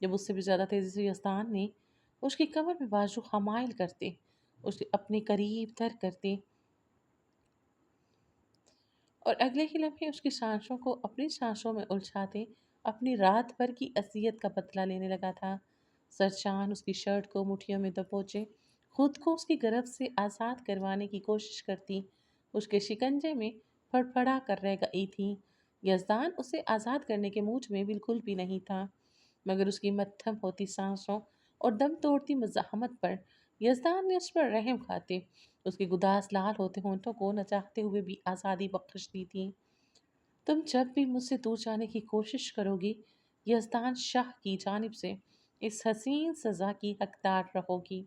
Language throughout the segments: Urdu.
جب اس سے بھی زیادہ تیزی سے یزدان نے اس کی کمر میں بازو حمائل کرتے اسے اپنے قریب تر کرتے اور اگلے ہی لمحے اس کی سانسوں کو اپنی سانسوں میں الجھاتے اپنی رات بھر کی اذیت کا بدلہ لینے لگا تھا۔ سرچان اس کی شرٹ کو مٹھیوں میں دبوچے خود کو اس کی گرفت سے آزاد کروانے کی کوشش کرتی اس کے شکنجے میں پھڑ پھڑا کر رہ گئی تھی۔ یزدان اسے آزاد کرنے کے موڈ میں بالکل بھی نہیں تھا، مگر اس کی مدھم ہوتی سانسوں اور دم توڑتی مزاحمت پر یزدان نے اس پر رحم کھاتے اس کے گداز لال ہوتے ہونٹوں کو نہ چاہتے ہوئے بھی آزادی بخش دی تھی۔ تم جب بھی مجھ سے دور جانے کی کوشش کرو گی، یزدان شاہ کی جانب سے اس حسین سزا کی حقدار رہو گی۔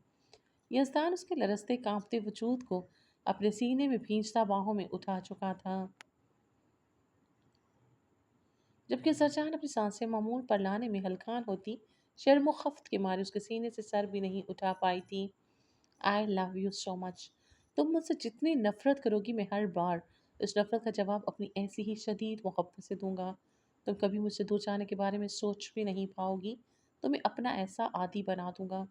یزدان اس کے لرزتے کانپتے وجود کو اپنے سینے میں بھینچتا باہوں میں اٹھا چکا تھا، جبکہ سرجان اپنی سانسیں معمول پر لانے میں ہلکان ہوتی، شرم و خفت کے مارے اس کے سینے سے سر بھی نہیں اٹھا پائی تھی۔ آئی لو یو سو مچ۔ تم مجھ سے جتنی نفرت کرو گی میں ہر بار اس نفرت کا جواب اپنی ایسی ہی شدید محبت سے دوں گا۔ تم کبھی مجھ سے دور جانے کے بارے میں سوچ بھی نہیں پاؤ گی، تمہیں اپنا ایسا عادی بنا دوں گا۔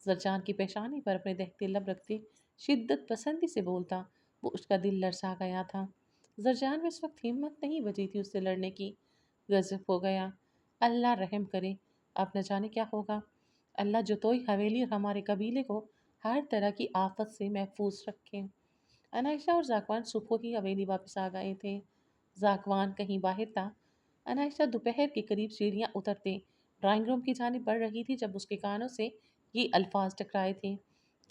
زرجان کی پیشانی پر اپنے دہتے لب رکھتے شدت پسندی سے بولتا وہ اس کا دل لرزا گیا تھا۔ زرجان میں اس وقت ہمت نہیں بچی تھی اس سے لڑنے کی۔ غضب ہو گیا۔ اللہ رحم کرے، اب نہ جانے کیا ہوگا۔ اللہ جتوئی حویلی اور ہمارے قبیلے کو ہر طرح کی آفت سے محفوظ رکھے۔ انائشہ اور زاکوان صبح ہی حویلی واپس آ گئے تھے۔ زاکوان کہیں باہر تھا۔ انائشہ دوپہر کے قریب سیڑھیاں اترتے ڈرائنگ روم کی جانب بڑھ رہی تھی جب اس کے کانوں سے یہ الفاظ ٹکرائے تھے۔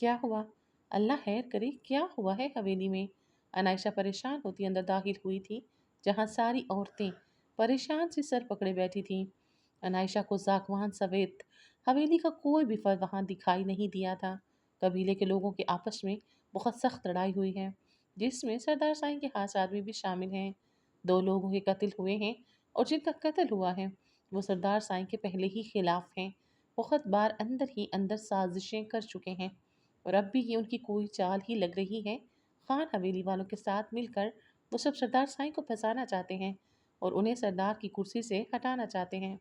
کیا ہوا؟ اللہ خیر کرے، کیا ہوا ہے حویلی میں؟ انائشہ پریشان ہوتی اندر داخل ہوئی تھی، جہاں ساری عورتیں پریشان سی سر پکڑے بیٹھی تھیں۔ انائشہ کو زاکوان سویت حویلی کا کوئی بھی فرد وہاں دکھائی نہیں دیا تھا۔ قبیلے کے لوگوں کے آپس میں بہت سخت لڑائی ہوئی ہے، جس میں سردار سائیں کے خاص آدمی بھی شامل ہیں۔ 2 لوگوں کے قتل ہوئے ہیں اور جن کا قتل ہوا ہے وہ سردار سائیں کے پہلے ہی خلاف ہیں۔ بہت بار اندر ہی اندر سازشیں کر چکے ہیں اور اب بھی یہ ان کی کوئی چال ہی لگ رہی ہے۔ خان حویلی والوں کے ساتھ مل کر وہ سب سردار سائیں کو پھنسانا چاہتے ہیں اور انہیں سردار کی کرسی سے ہٹانا چاہتے ہیں۔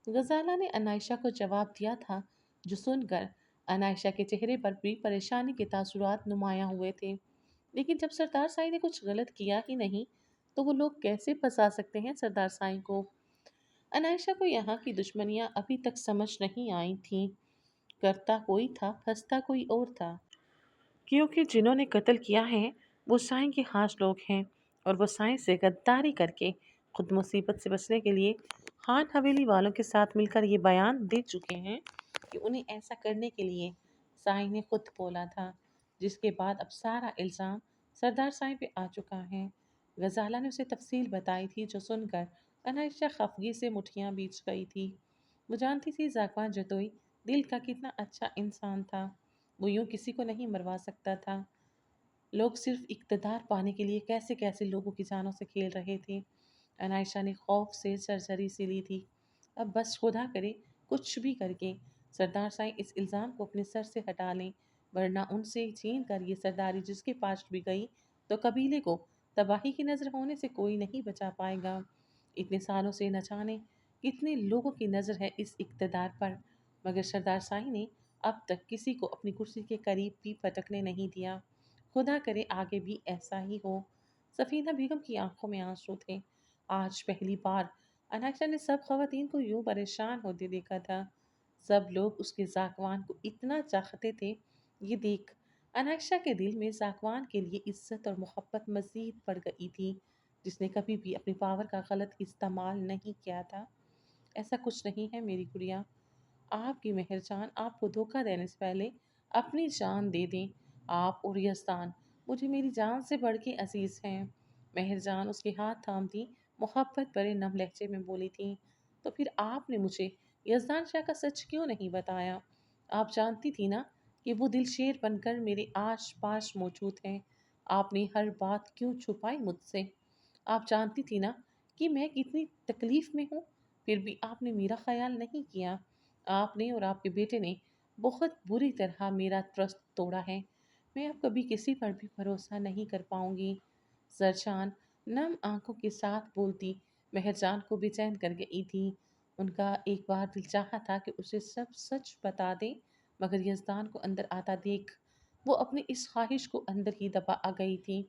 غزالہ نے انائشہ کو جواب دیا تھا، جو سن کر انائشہ کے چہرے پر بھی پریشانی کے تاثرات نمایاں ہوئے تھے۔ لیکن جب سردار سائیں نے کچھ غلط کیا ہی نہیں تو وہ لوگ کیسے پھنسا سکتے ہیں سردار سائیں کو؟ انائشہ کو یہاں کی دشمنیاں ابھی تک سمجھ نہیں آئی تھیں۔ کرتا کوئی تھا، پھنستا کوئی اور تھا، کیونکہ جنہوں نے قتل کیا ہے وہ سائیں کے خاص لوگ ہیں اور وہ سائیں سے غداری کر کے خود مصیبت سے بچنے کے لیے خان حویلی والوں کے ساتھ مل کر یہ بیان دے چکے ہیں کہ انہیں ایسا کرنے کے لیے سائیں نے خود بولا تھا، جس کے بعد اب سارا الزام سردار سائیں پہ آ چکا ہے۔ غزالہ نے اسے تفصیل بتائی تھی، جو سن کر انائشہ خفگی سے مٹھیاں بیچ گئی تھی۔ وہ جانتی تھی زاکوان جتوئی دل کا کتنا اچھا انسان تھا، وہ یوں کسی کو نہیں مروا سکتا تھا۔ لوگ صرف اقتدار پانے کے لیے کیسے کیسے لوگوں کی جانوں سے کھیل رہے تھے۔ انائشہ نے خوف سے سرسری سی لی تھی۔ اب بس خدا کرے کچھ بھی کر کے سردار سائیں اس الزام کو اپنے سر سے ہٹا لیں، ورنہ ان سے چھین کر یہ سرداری جس کے پاس بھی گئی تو قبیلے کو تباہی کی نظر ہونے سے کوئی نہیں بچا پائے گا۔ اتنے سالوں سے نہ جانے کتنے لوگوں کی نظر ہے اس اقتدار پر، مگر سردار سائیں نے اب تک کسی کو اپنی کرسی کے قریب بھی پٹکنے نہیں دیا۔ خدا کرے آگے بھی ایسا ہی ہو۔ سفینہ بیگم کی آنکھوں میں آنسو تھے۔ آج پہلی بار انائشہ نے سب خواتین کو یوں پریشان ہوتے دیکھا تھا۔ سب لوگ اس کے زاکوان کو اتنا چاہتے تھے۔ یہ دیکھ انائشہ کے دل میں زاکوان کے لیے عزت اور محبت مزید بڑھ گئی تھی، جس نے کبھی بھی اپنی پاور کا غلط استعمال نہیں کیا تھا۔ ایسا کچھ نہیں ہے میری گڑیا، آپ کی مہر جان آپ کو دھوکہ دینے سے پہلے اپنی جان دے دیں۔ آپ اور یزدان مجھے میری جان سے بڑھ کے عزیز ہیں۔ مہر جان اس کے ہاتھ تھامتی محبت بھرے نم لہجے میں بولی تھی، تو پھر آپ نے مجھے یزدان شاہ کا سچ کیوں نہیں بتایا؟ آپ جانتی تھی نا کہ وہ دل شیر بن کر میرے آس پاس موجود ہیں۔ آپ نے ہر بات کیوں چھپائی مجھ سے؟ آپ جانتی تھی نا کہ میں کتنی تکلیف میں ہوں، پھر بھی آپ نے میرا خیال نہیں کیا۔ آپ نے اور آپ کے بیٹے نے بہت بری طرح میرا ٹرسٹ توڑا ہے۔ میں اب کبھی کسی پر بھی بھروسہ نہیں کر پاؤں گی۔ زرجان نم آنکھوں کے ساتھ بولتی مہر جان کو بے چین کر گئی تھی۔ ان کا ایک بار دل چاہا تھا کہ اسے سب سچ بتا دے، مگر یزدان کو اندر آتا دیکھ وہ اپنی اس خواہش کو اندر ہی دبا آ گئی تھی۔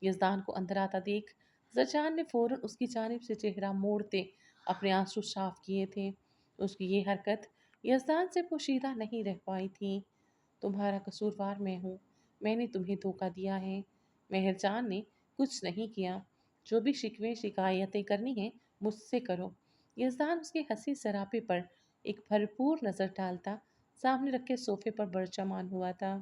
یزدان کو اندر آتا دیکھ زرجان نے فوراً اس کی جانب سے چہرہ موڑتے اپنے آنسو صاف کیے تھے۔ اس کی یہ حرکت یزدان سے پوشیدہ نہیں رہ پائی تھی۔ تمہارا قصوروار میں ہوں، میں نے تمہیں دھوکہ دیا ہے۔ مہر جان نے کچھ نہیں کیا، جو بھی شکوے شکایتیں کرنی ہیں مجھ سے کرو۔ یزدان اس کے ہنسی سراپے پر ایک بھرپور نظر ڈالتا سامنے رکھے صوفے پر برچمان ہوا تھا۔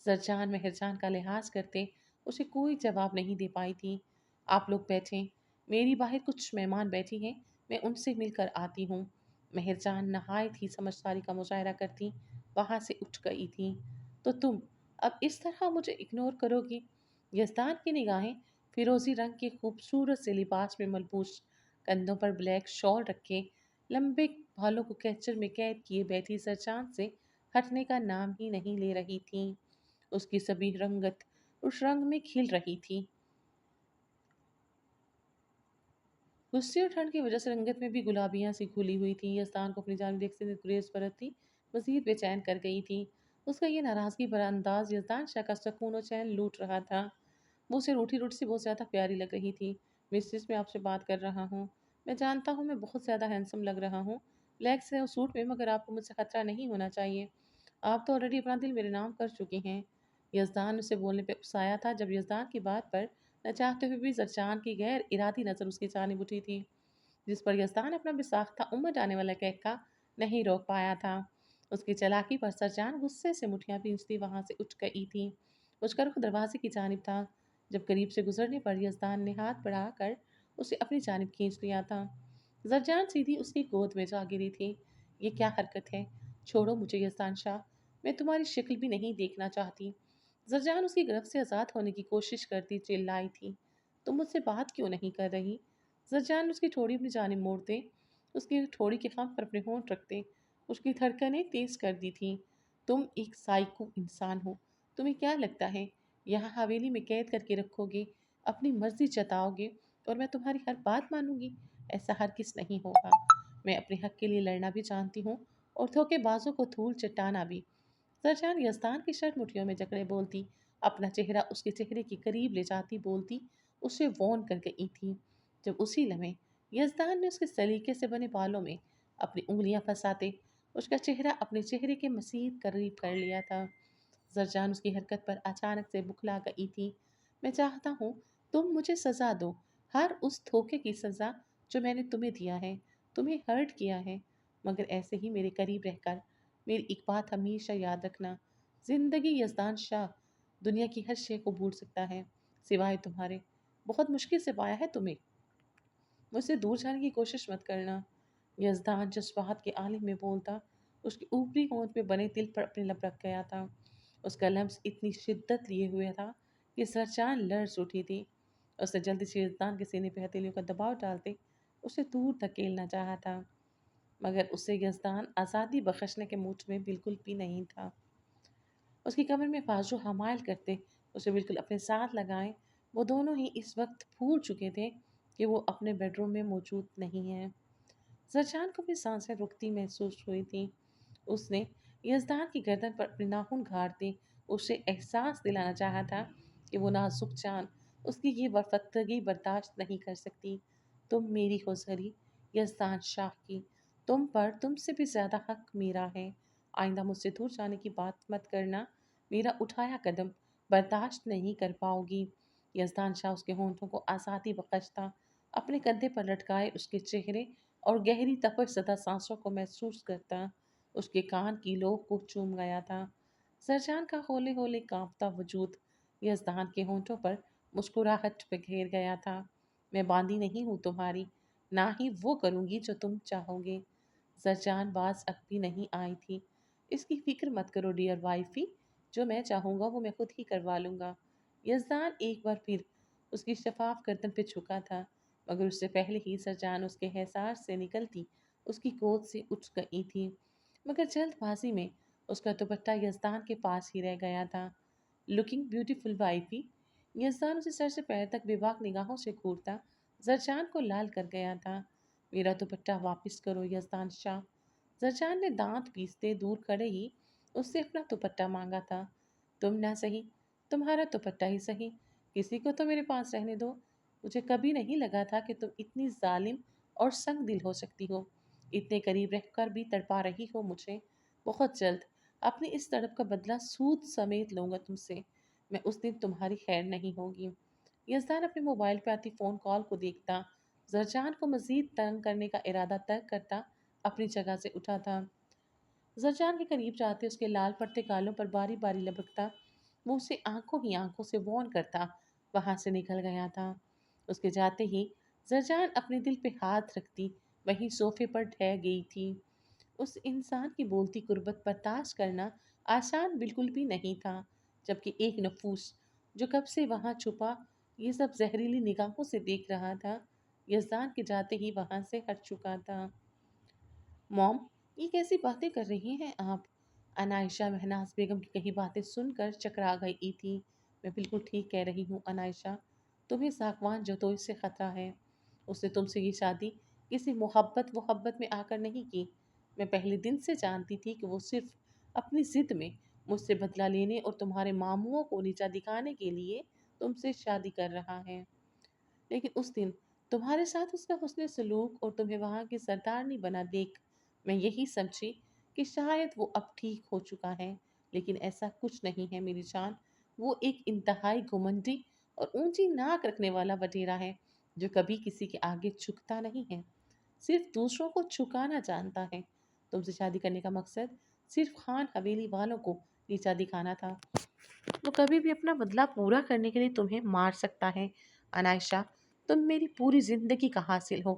زرجان مہرجان کا لحاظ کرتے اسے کوئی جواب نہیں دے پائی تھی۔ آپ لوگ بیٹھیں، میری باہر کچھ مہمان بیٹھی ہیں، میں ان سے مل کر آتی ہوں۔ مہرجان نہایت ہی سمجھداری کا مظاہرہ کرتی وہاں سے اٹھ گئی تھی۔ تو تم اب اس طرح مجھے اگنور کرو گی؟ یزدان کی نگاہیں فیروزی رنگ کے خوبصورت سے لباس میں ملبوس، کندھوں پر بلیک شال رکھے، لمبے بالوں کو کیچر میں قید کیے بیٹھی زرجان سے ہٹنے کا نام ہی نہیں لے رہی تھیں۔ اس کی سبھی رنگت اس رنگ میں کھل رہی تھی۔ غصے اور ٹھنڈ کی وجہ سے رنگت میں بھی گلابیاں سی کھلی ہوئی تھی۔ یزدان کو اپنی جانب دیکھتے ہوئے گریز برتتی مزید بے چین کر گئی تھی۔ اس کا یہ ناراضگی بھرا انداز یزدان شاہ کا سکون و چین لوٹ رہا تھا۔ وہ اسے روٹھی روٹی سے بہت زیادہ پیاری لگ رہی تھی۔ مسز میں آپ سے بات کر رہا ہوں۔ میں جانتا ہوں میں بہت زیادہ ہینسم لگ رہا ہوں لیگ سے اور سوٹ میں، مگر آپ کو مجھ سے خطرہ نہیں ہونا چاہیے۔ آپ تو آلریڈی اپنا دل میرے نام کر چکی ہیں۔ یزدان اسے بولنے پہ اکسایا تھا جب یزدان کی بات پر نہ چاہتے ہوئے بھی زرجان کی غیر ارادی نظر اس کی جانب اٹھی تھی، جس پر یزدان اپنا بساختہ امٹ آنے والا کہکا نہیں روک پایا تھا۔ اس کی چالاکی پر زرجان غصے سے مٹھیاں بھینچتی وہاں سے اٹھ گئی تھی۔ اس کا رخ دروازے کی جانب تھا جب قریب سے گزرنے پر یزدان نے ہاتھ بڑھا کر اسے اپنی جانب کھینچ لیا تھا۔ زرجان سیدھی اس کی گود میں جا گری تھی۔ یہ کیا حرکت ہے؟ چھوڑو مجھے یزدان شاہ، میں تمہاری شکل بھی نہیں دیکھنا چاہتی۔ زرجان اس کی گرفت سے آزاد ہونے کی کوشش کرتی چلائی تھی۔ تم مجھ سے بات کیوں نہیں کر رہی؟ زرجان اس کی ٹھوڑی اپنی جانب موڑتے اس کی ٹھوڑی کے خم پر اپنے ہونٹ رکھتے اس کی دھڑکنیں تیز کر دی تھی۔ تم ایک سائیکو انسان ہو، تمہیں کیا لگتا ہے یہاں حویلی میں قید کر کے رکھو گے، اپنی مرضی جتاؤ گے اور میں تمہاری ہر بات مانوں گی؟ ایسا ہرگز نہیں ہوگا۔ میں اپنے حق کے لیے لڑنا بھی جانتی ہوں اور دھوکے بازوں کو دھول چٹانا بھی۔ زرجان یزدان کی شرٹ مٹھیوں میں جکڑے بولتی اپنا چہرہ اس کے چہرے کے قریب لے جاتی بولتی اسے وارن کر گئی تھی، جب اسی لمحے یزدان نے اس کے سلیقے سے بنے بالوں میں اپنی انگلیاں پھنساتے اس کا چہرہ اپنے چہرے کے مزید قریب کر لیا تھا۔ زرجان اس کی حرکت پر اچانک سے بکھلا گئی تھی۔ میں چاہتا ہوں تم مجھے سزا دو، ہر اس دھوکے کی سزا جو میں نے تمہیں دیا ہے، تمہیں ہرٹ کیا ہے، مگر ایسے ہی میرے قریب رہ کر میری ایک بات ہمیشہ یاد رکھنا، زندگی یزدان شاہ دنیا کی ہر شے کو بھول سکتا ہے سوائے تمہارے۔ بہت مشکل سے پایا ہے تمہیں، مجھ سے دور جانے کی کوشش مت کرنا۔ یزدان جذبات کے عالم میں بولتا اس کے اوپری ہونٹ میں بنے تل پر اپنے لب رکھ گیا تھا۔ اس کا لمس اتنی شدت لیے ہوئے تھا کہ زرجان لرز اٹھی تھی۔ اس نے جلدی سے یزدان کے سینے پہ ہتھیلیوں کا دباؤ ڈالتے اسے دور دھکیلنا چاہا تھا، مگر اسے یزدان آزادی بخشنے کے موڈ میں بالکل بھی نہیں تھا۔ اس کی کمر میں بازو حمائل کرتے اسے بالکل اپنے ساتھ لگائے وہ دونوں ہی اس وقت بھول چکے تھے کہ وہ اپنے بیڈ روم میں موجود نہیں ہیں۔ زرجان کو بھی سانسیں رکتی محسوس ہوئی تھی۔ اس نے یزدان کی گردن پر اپنے ناخن گھاڑتے اسے احساس دلانا چاہا تھا کہ وہ نازک جان اس کی یہ برفتگی برداشت نہیں کر سکتی۔ تم میری ہو زری، یزدان شاہ کی، تم سے بھی زیادہ حق میرا ہے۔ آئندہ مجھ سے دور جانے کی بات مت کرنا، میرا اٹھایا قدم برداشت نہیں کر پاؤ گی۔ یزدان شاہ اس کے ہونٹوں کو آزادی بخشتا اپنے کندھے پر لٹکائے اس کے چہرے اور گہری تپش زدہ سانسوں کو محسوس کرتا اس کے کان کی لوح کو چوم گیا تھا۔ زرجان کا ہولے ہولے کانپتا وجود یزدان کے ہونٹوں پر مسکراہٹ پہ گھیر گیا تھا۔ میں باندھی نہیں ہوں تمہاری، نہ ہی وہ کروں گی جو تم چاہو گے۔ زرجان باز اب بھی نہیں آئی تھی۔ اس کی فکر مت کرو ڈیئر وائفی، جو میں چاہوں گا وہ میں خود ہی کروا لوں گا۔ یزدان ایک بار پھر اس کی شفاف گردن پہ جھکا تھا، مگر اس سے پہلے ہی زرجان اس کے حصار سے نکلتی اس کی گود سے اٹھ گئی تھی، مگر جلد بازی میں اس کا دوپٹہ یزدان کے پاس ہی رہ گیا تھا۔ لکنگ بیوٹیفل وائفی، یزدان اسے سر سے پیر تک بے باک نگاہوں سے گھورتا زرجان کو لال کر گیا تھا۔ میرا دوپٹہ واپس کرو یزدان شاہ۔ زرجان نے دانت پیستے دور کھڑے ہی اس سے اپنا دوپٹہ مانگا تھا۔ تم نہ صحیح، تمہارا دوپٹہ ہی صحیح، کسی کو تو میرے پاس رہنے دو۔ مجھے کبھی نہیں لگا تھا کہ تم اتنی ظالم اور سنگ دل ہو سکتی ہو، اتنے قریب رہ کر بھی تڑپا رہی ہو مجھے۔ بہت جلد اپنی اس تڑپ کا بدلہ سود سمیت لوں گا تم سے، میں اس دن تمہاری خیر نہیں ہوگی۔ یزدان اپنے موبائل پہ آتی فون کال کو دیکھتا، زرجان کو مزید تنگ کرنے کا ارادہ ترک کرتا اپنی جگہ سے اٹھا تھا۔ زرجان کے قریب جاتے اس کے لال پڑتے گالوں پر باری باری لبکتا، وہ اسے آنکھوں ہی آنکھوں سے وارن کرتا وہاں سے نکل گیا تھا۔ اس کے جاتے ہی زرجان اپنے دل پہ ہاتھ رکھتی وہیں صوفے پر ٹھہر گئی تھی۔ اس انسان کی بولتی قربت برداشت کرنا آسان بالکل بھی نہیں تھا، جبکہ ایک نفوس جو کب سے وہاں چھپا یہ سب زہریلی نگاہوں سے دیکھ رہا تھا، یزدان کے جاتے ہی وہاں سے ہٹ چکا تھا۔ موم، یہ کیسی باتیں کر رہی ہیں آپ؟ انائشہ مہناز بیگم کی کہی باتیں سن کر چکرا گئی تھی۔ میں بالکل ٹھیک کہہ رہی ہوں انائشہ، تمہیں ساکوان جتوئی سے خطرہ ہے۔ اس نے تم سے یہ شادی کسی محبت میں آ کر نہیں کی۔ میں پہلے دن سے جانتی تھی کہ وہ صرف اپنی ضد میں مجھ سے بدلہ لینے اور تمہارے ماموں کو نیچا دکھانے کے لیے تم سے شادی کر رہا ہے۔ لیکن اس دن تمہارے ساتھ اس کا حسن سلوک اور تمہیں وہاں کی سردارنی بنا دیکھ میں یہی سمجھی کہ شاید وہ اب ٹھیک ہو چکا ہے، لیکن ایسا کچھ نہیں ہے میری جان۔ وہ ایک انتہائی گھمنڈی اور اونچی ناک رکھنے والا وڈیرا ہے جو کبھی کسی کے آگے جھکتا نہیں ہے، صرف دوسروں کو جھکانا جانتا ہے۔ تم سے شادی کرنے کا مقصد صرف خان حویلی والوں کو نیچا دکھانا تھا۔ وہ کبھی بھی اپنا بدلہ پورا کرنے کے لیے تمہیں مار سکتا ہے۔ انائشہ، تم میری پوری زندگی کا حاصل ہو،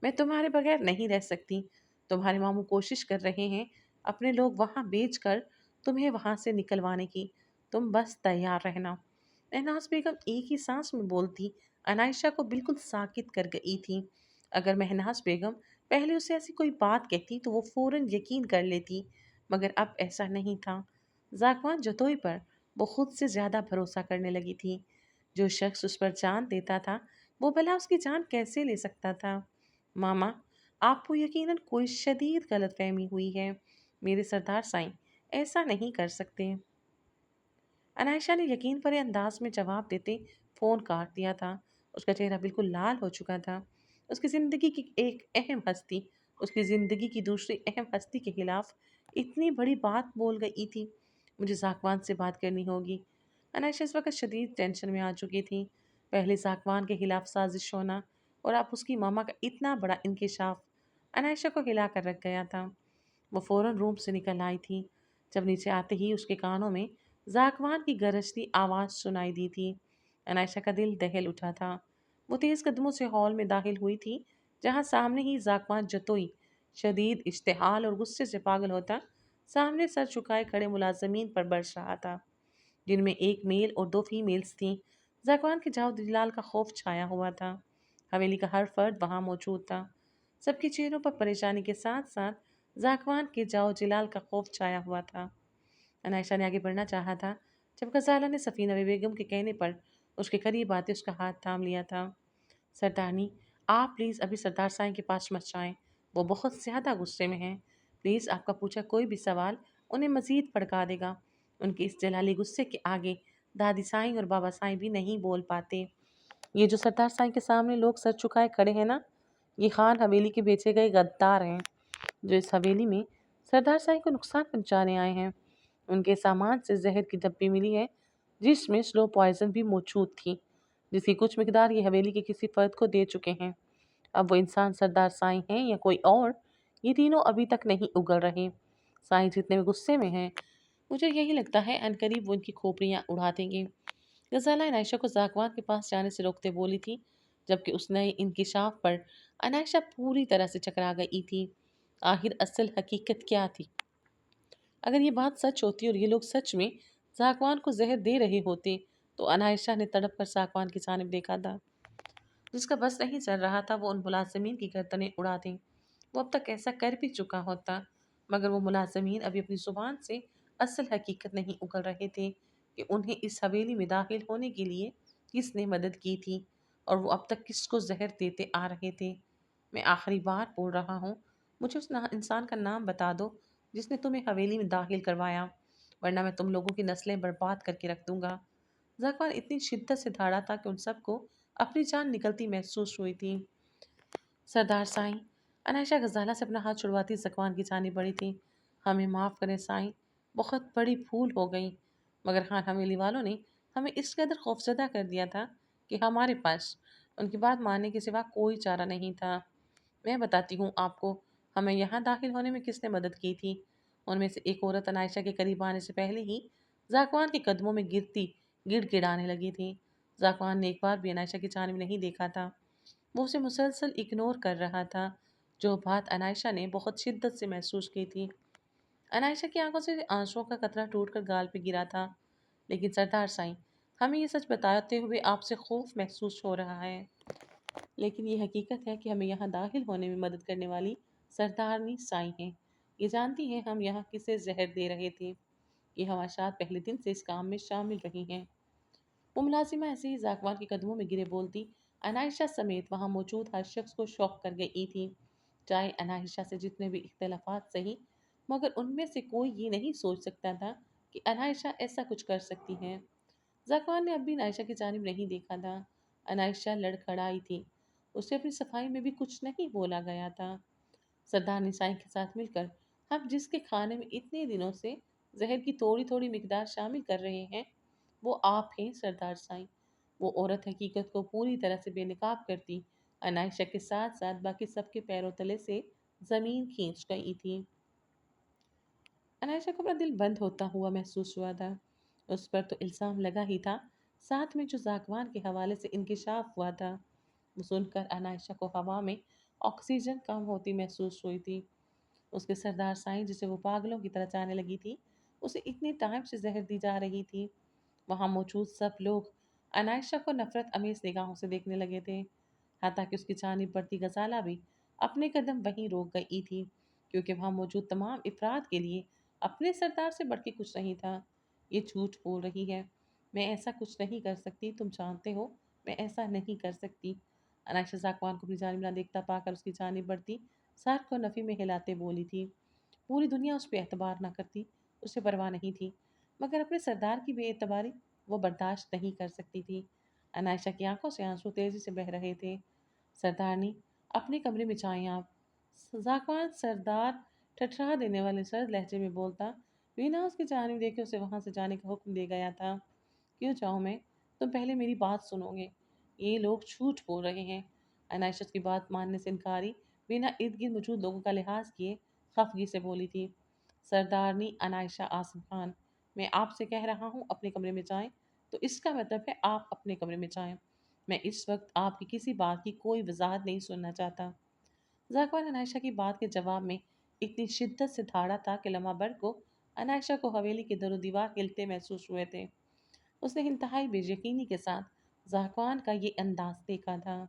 میں تمہارے بغیر نہیں رہ سکتی۔ تمہارے ماموں کوشش کر رہے ہیں اپنے لوگ وہاں بیچ کر تمہیں وہاں سے نکلوانے کی، تم بس تیار رہنا۔ مہناز بیگم ایک ہی سانس میں بولتی انائشہ کو بالکل ساکت کر گئی تھی۔ اگر مہناز بیگم پہلے اسے ایسی کوئی بات کہتی تو وہ فوراً یقین کر لیتی، مگر اب ایسا نہیں تھا۔ زاکوان جتوئی پر وہ خود سے زیادہ بھروسہ کرنے لگی تھی۔ جو شخص اس پر جان دیتا تھا وہ بھلا اس کی جان کیسے لے سکتا تھا؟ ماما، آپ کو یقیناً کوئی شدید غلط فہمی ہوئی ہے، میرے سردار سائیں ایسا نہیں کر سکتے۔ انائشہ نے یقین بھرے انداز میں جواب دیتے فون کاٹ دیا تھا۔ اس کا چہرہ بالکل لال ہو چکا تھا۔ اس کی زندگی کی ایک اہم ہستی اس کی زندگی کی دوسری اہم ہستی کے خلاف اتنی بڑی بات بول گئی تھی۔ مجھے زاکوان سے بات کرنی ہوگی۔ انائشہ اس وقت شدید ٹینشن میں آ چکی تھی۔ پہلے زاکوان کے خلاف سازش ہونا اور اب اس کی ماما کا اتنا بڑا انکشاف انائشہ کو ہلا کر رکھ گیا تھا۔ وہ فوراً روم سے نکل آئی تھی۔ جب نیچے آتے ہی اس کے کانوں میں زاکوان کی گرجتی آواز سنائی دی تھی۔ انائشہ کا دل دہل اٹھا تھا۔ وہ تیز قدموں سے ہال میں داخل ہوئی تھی جہاں سامنے ہی زاکوان جتوئی شدید اشتعال اور غصے سے پاگل ہوتا سامنے سر چکائے کھڑے ملازمین پر برس رہا تھا، جن میں ایک میل اور دو فیمیلز تھیں۔ زاکوان کے جاؤ جلال کا خوف چھایا ہوا تھا۔ حویلی کا ہر فرد وہاں موجود تھا۔ سب کے چہروں پر پریشانی کے ساتھ ساتھ زاکوان کے جاؤ جلال کا خوف چھایا ہوا تھا۔ انائشہ نے آگے بڑھنا چاہا تھا جب غزالہ نے سفینہ بیگم کے کہنے پر اس کے قریب آتے اس کا ہاتھ تھام لیا تھا۔ سردارنی، آپ پلیز ابھی سردار سائیں کے پاس مت جائیں، وہ بہت زیادہ غصے میں ہیں۔ پلیز آپ کا پوچھا کوئی بھی سوال انہیں مزید بھڑکا دے گا۔ ان کے اس جلالی غصے کے آگے دادی سائیں اور بابا سائیں بھی نہیں بول پاتے۔ یہ جو سردار سائیں کے سامنے لوگ سر چکائے کھڑے ہیں نا، یہ خان حویلی کے بیچے گئے غدار ہیں جو اس حویلی میں سردار سائیں کو نقصان پہنچانے آئے ہیں۔ ان کے سامان سے زہر کی ڈبی ملی ہے جس میں سلو پوائزن بھی موجود تھی، جس کی کچھ مقدار یہ حویلی کے کسی فرد کو دے چکے ہیں۔ اب وہ انسان سردار سائیں ہیں یا کوئی اور، یہ تینوں ابھی تک نہیں اگل رہے۔ سائیں جتنے غصے میں ہیں مجھے یہی لگتا ہے عنقریب وہ ان کی کھوپڑیاں اڑا دیں گے۔ غزالہ انائشہ کو زاکوان کے پاس جانے سے روکتے بولی تھی، جبکہ اس نئے انکشاف پر انائشہ پوری طرح سے چکرا گئی تھی۔ آخر اصل حقیقت کیا تھی؟ اگر یہ بات سچ ہوتی اور یہ لوگ سچ میں زاکوان کو زہر دے رہے ہوتے تو انائشہ نے تڑپ کر زاکوان کی جانب دیکھا تھا۔ جس کا بس نہیں چل رہا تھا وہ ان ملازمین کی گردنیں اڑا دیں۔ وہ اب تک ایسا کر بھی چکا ہوتا، مگر وہ ملازمین ابھی اپنی زبان سے اصل حقیقت نہیں اگل رہے تھے کہ انہیں اس حویلی میں داخل ہونے کے لیے کس نے مدد کی تھی اور وہ اب تک کس کو زہر دیتے آ رہے تھے۔ میں آخری بار بول رہا ہوں، مجھے اس انسان کا نام بتا دو جس نے تمہیں حویلی میں داخل کروایا، ورنہ میں تم لوگوں کی نسلیں برباد کر کے رکھ دوں گا۔ زاکوان اتنی شدت سے دھاڑا تھا کہ ان سب کو اپنی جان نکلتی محسوس ہوئی تھی۔ سردار سائیں، انائشہ غزالہ سے اپنا ہاتھ چھڑواتی زکوان کی جانب بڑھی تھی۔ ہمیں معاف کریں سائیں، بہت بڑی بھول ہو گئی، مگر خان حویلی والوں نے ہمیں اس قدر خوفزدہ کر دیا تھا کہ ہمارے پاس ان کی بات ماننے کے سوا کوئی چارہ نہیں تھا۔ میں بتاتی ہوں آپ کو، ہمیں یہاں داخل ہونے میں کس نے مدد کی تھی۔ ان میں سے ایک عورت انائشہ کے قریب آنے سے پہلے ہی زاکوان کے قدموں میں گرتی گڑ گڑانے لگی تھی۔ زاکوان نے ایک بار بھی انائشہ کی جانب نہیں دیکھا تھا، وہ اسے مسلسل اگنور کر رہا تھا، جو بات انائشہ نے بہت شدت سے محسوس کی تھی۔ انائشہ کی آنکھوں سے آنسوؤں کا قطرہ ٹوٹ کر گال پہ گرا تھا۔ لیکن سردار سائیں، ہمیں یہ سچ بتاتے ہوئے آپ سے خوف محسوس ہو رہا ہے، لیکن یہ حقیقت ہے کہ ہمیں یہاں داخل ہونے میں مدد کرنے والی سردارنی سائیں ہیں۔ یہ جانتی ہیں ہم یہاں کسے زہر دے رہے تھے۔ یہ ہماشات پہلے دن سے اس کام میں شامل رہی ہیں۔ وہ ملازمہ ایسے ہی زاکوان کے قدموں میں گرے بولتی انائشہ سمیت وہاں موجود ہر شخص کو شوق کر گئی تھی۔ چاہے انائشہ سے جتنے بھی اختلافات سہی، مگر ان میں سے کوئی یہ نہیں سوچ سکتا تھا کہ انائشہ ایسا کچھ کر سکتی ہیں۔ زاکوان نے اب بھی انائشہ کی جانب نہیں دیکھا تھا۔ انائشہ لڑکھڑائی تھی، اسے اپنی صفائی میں بھی کچھ نہیں بولا گیا تھا۔ سردار نسائی کے ساتھ مل کر ہم جس کے کھانے میں اتنے دنوں سے زہر کی تھوڑی تھوڑی مقدار شامل کر رہے ہیں، وہ آپ ہیں سردار سائیں۔ وہ عورت حقیقت کو پوری طرح سے بے نقاب کرتی انائشہ کے ساتھ ساتھ باقی سب کے پیروں تلے سے زمین کھینچ گئی تھی۔ انائشہ کو اپنا دل بند ہوتا ہوا محسوس ہوا تھا۔ اس پر تو الزام لگا ہی تھا، ساتھ میں جو زاکوان کے حوالے سے انکشاف ہوا تھا، وہ سن کر انائشہ کو ہوا میں آکسیجن کم ہوتی محسوس ہوئی تھی۔ اس کے سردار سائیں جسے وہ پاگلوں کی طرح جانے لگی تھی، اسے اتنے ٹائم سے زہر دی جا رہی تھی۔ وہاں موجود سب لوگ انائشہ کو نفرت امیز نگاہوں سے دیکھنے لگے تھے، حتیٰ کہ اس کی جانب بڑھتی غزالہ بھی اپنے قدم وہیں روک گئی تھی، کیونکہ وہاں موجود تمام افراد کے لیے اپنے سردار سے بڑھ کے کچھ نہیں تھا۔ یہ جھوٹ بول رہی ہے، میں ایسا کچھ نہیں کر سکتی، تم جانتے ہو میں ایسا نہیں کر سکتی۔ انائشہ زاکوان کو اپنی جانب نہ دیکھتا پا کر اس کی جانب بڑھتی سر کو نفی میں ہلاتے بولی تھی۔ پوری دنیا اس پہ اعتبار نہ کرتی، اسے پرواہ نہیں تھی، مگر اپنے سردار کی بے اعتباری وہ برداشت نہیں کر سکتی تھی۔ انائشہ کی آنکھوں سے آنسو تیزی سے بہہ رہے تھے۔ سردارنی، اپنے کمرے میں جائیں آپ۔ زاکوان سردار ٹھٹرا دینے والے سرد لہجے میں بولتا، وینا اس کی جانب دے کے اسے وہاں سے جانے کا حکم دے گیا تھا۔ کیوں جاؤں میں؟ تم پہلے میری بات سنو گے۔ یہ لوگ جھوٹ بول رہے ہیں۔ انائشہ کی بات ماننے سے انکاری وینا ارد گرد موجود لوگوں کا لحاظ کیے خفگی سے بولی تھی، سردارنی انائشہ آصف خان، میں آپ سے کہہ رہا ہوں اپنے کمرے میں جائیں، تو اس کا مطلب ہے آپ اپنے کمرے میں جائیں۔ میں اس وقت آپ کی کسی بات کی کوئی وضاحت نہیں سننا چاہتا۔ زاکوان انائشہ کی بات کے جواب میں اتنی شدت سے دھاڑا تھا کہ لمحہ بھر کو انائشہ کو حویلی کے در و دیوار ہلتے محسوس ہوئے تھے۔ اس نے انتہائی بے یقینی کے ساتھ زاکوان کا یہ انداز دیکھا تھا۔